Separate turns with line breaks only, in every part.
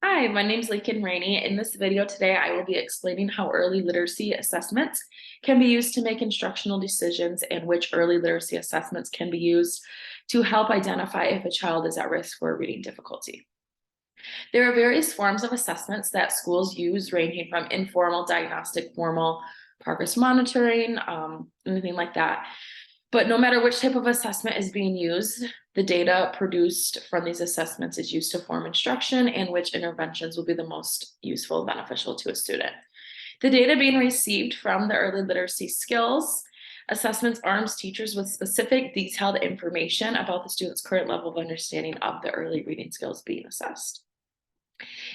Hi, my name is Lincoln Rainey. In this video today, I will be explaining how early literacy assessments can be used to make instructional decisions and which early literacy assessments can be used to help identify if a child is at risk for reading difficulty. There are various forms of assessments that schools use, ranging from informal, diagnostic, formal, progress monitoring, anything like that. But no matter which type of assessment is being used, the data produced from these assessments is used to form instruction and which interventions will be the most useful and beneficial to a student. The data being received from the early literacy skills assessments arms teachers with specific detailed information about the student's current level of understanding of the early reading skills being assessed.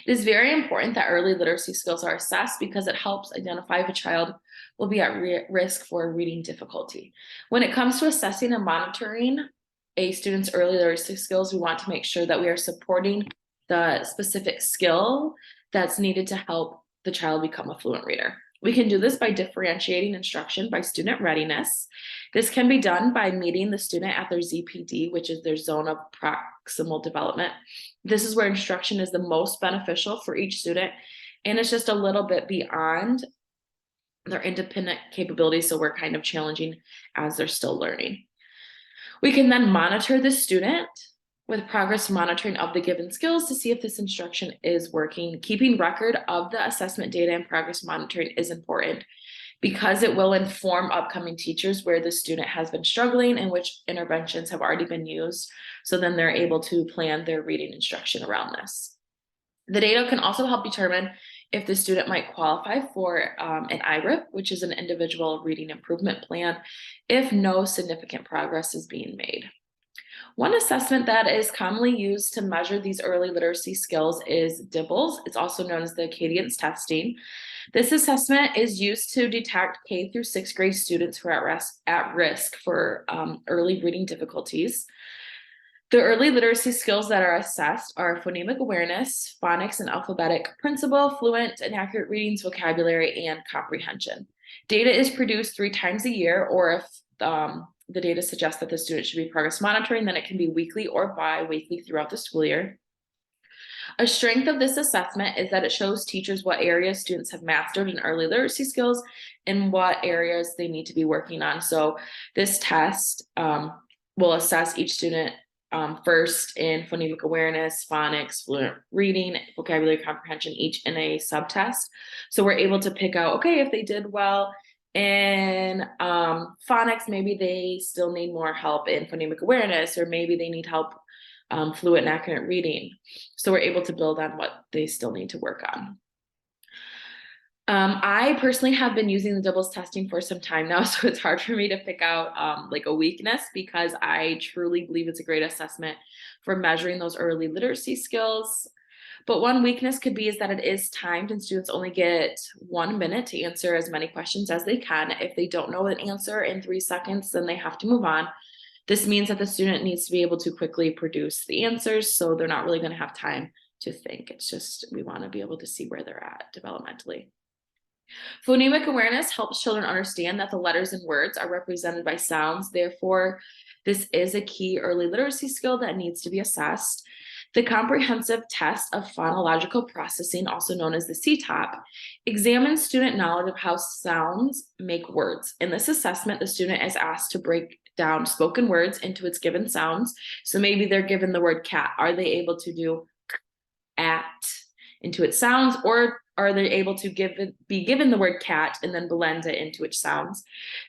It is very important that early literacy skills are assessed because it helps identify if a child will be at risk for reading difficulty. When it comes to assessing and monitoring a student's early literacy skills, we want to make sure that we are supporting the specific skill that's needed to help the child become a fluent reader. We can do this by differentiating instruction by student readiness. This can be done by meeting the student at their ZPD, which is their zone of proximal development. This is where instruction is the most beneficial for each student, and it's just a little bit beyond their independent capabilities, so we're kind of challenging as they're still learning. We can then monitor the student with progress monitoring of the given skills to see if this instruction is working. Keeping record of the assessment data and progress monitoring is important because it will inform upcoming teachers where the student has been struggling and which interventions have already been used. So then they're able to plan their reading instruction around this. The data can also help determine if the student might qualify for an IRIP, which is an individual reading improvement plan, if no significant progress is being made. One assessment that is commonly used to measure these early literacy skills is DIBELS. It's also known as the Acadience testing. This assessment is used to detect K through 6th grade students who are at risk for early reading difficulties. The early literacy skills that are assessed are phonemic awareness, phonics and alphabetic principle, fluent and accurate readings, vocabulary, and comprehension. Data is produced 3 times a year, or if the data suggests that the student should be progress monitoring, then it can be weekly or bi-weekly throughout the school year. A strength of this assessment is that it shows teachers what areas students have mastered in early literacy skills and what areas they need to be working on. So this test will assess each student first in phonemic awareness, phonics, fluent reading, vocabulary comprehension, each in a subtest. So we're able to pick out, okay, if they did well in phonics, maybe they still need more help in phonemic awareness, or maybe they need help fluent and accurate reading. So we're able to build on what they still need to work on. I personally have been using the DIBELS testing for some time now, so it's hard for me to pick out like a weakness, because I truly believe it's a great assessment for measuring those early literacy skills. But one weakness could be is that it is timed and students only get 1 minute to answer as many questions as they can. If they don't know an answer in 3 seconds, then they have to move on. This means that the student needs to be able to quickly produce the answers, so they're not really going to have time to think. It's just we want to be able to see where they're at developmentally. Phonemic awareness helps children understand that the letters and words are represented by sounds. Therefore, this is a key early literacy skill that needs to be assessed. The comprehensive test of phonological processing, also known as the CTOP, examines student knowledge of how sounds make words. In this assessment, the student is asked to break down spoken words into its given sounds. So maybe they're given the word cat. Are they able to do at into its sounds, or are they able to be given the word cat and then blend it into its sounds?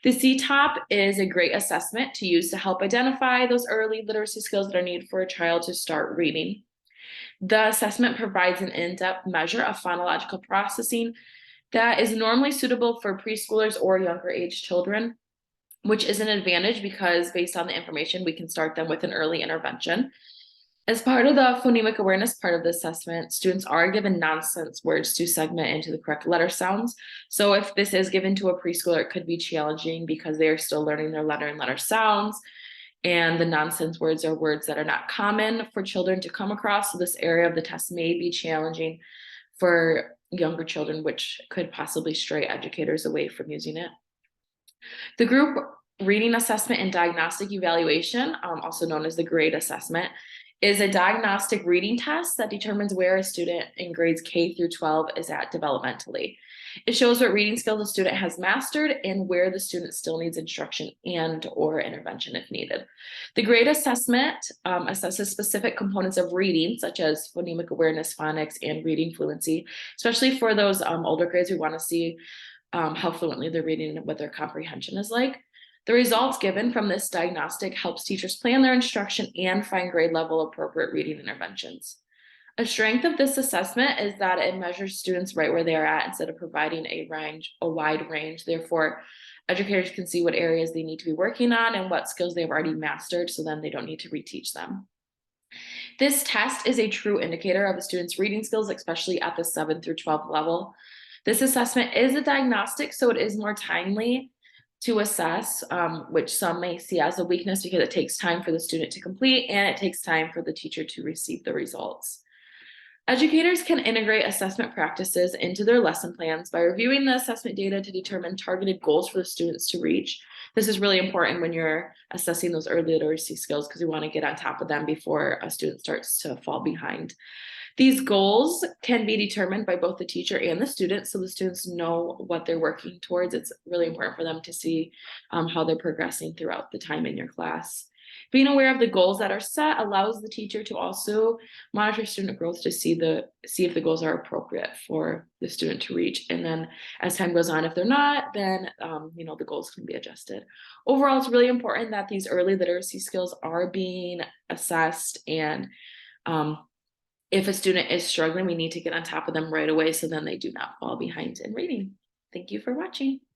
The CTOP is a great assessment to use to help identify those early literacy skills that are needed for a child to start reading. The assessment provides an in-depth measure of phonological processing that is normally suitable for preschoolers or younger age children, which is an advantage because based on the information, we can start them with an early intervention. As part of the phonemic awareness part of the assessment, students are given nonsense words to segment into the correct letter sounds. So if this is given to a preschooler, it could be challenging because they are still learning their letter and letter sounds. And the nonsense words are words that are not common for children to come across. So this area of the test may be challenging for younger children, which could possibly stray educators away from using it. The group reading assessment and diagnostic evaluation, also known as the grade assessment, is a diagnostic reading test that determines where a student in grades K through 12 is at developmentally. It shows what reading skills a student has mastered and where the student still needs instruction and or intervention if needed. The grade assessment assesses specific components of reading, such as phonemic awareness, phonics, and reading fluency, especially for those older grades. We want to see how fluently they're reading and what their comprehension is like. The results given from this diagnostic helps teachers plan their instruction and find grade level appropriate reading interventions. A strength of this assessment is that it measures students right where they are at instead of providing a wide range. Therefore, educators can see what areas they need to be working on and what skills they've already mastered, so then they don't need to reteach them. This test is a true indicator of a student's reading skills, especially at the 7 through 12 level. This assessment is a diagnostic, so it is more timely to assess, which some may see as a weakness because it takes time for the student to complete and it takes time for the teacher to receive the results. Educators can integrate assessment practices into their lesson plans by reviewing the assessment data to determine targeted goals for the students to reach. This is really important when you're assessing those early literacy skills because we want to get on top of them before a student starts to fall behind. These goals can be determined by both the teacher and the student, so the students know what they're working towards. It's really important for them to see how they're progressing throughout the time in your class. Being aware of the goals that are set allows the teacher to also monitor student growth to see if the goals are appropriate for the student to reach. And then as time goes on, if they're not, then the goals can be adjusted. Overall, it's really important that these early literacy skills are being assessed, and if a student is struggling, we need to get on top of them right away so then they do not fall behind in reading. Thank you for watching.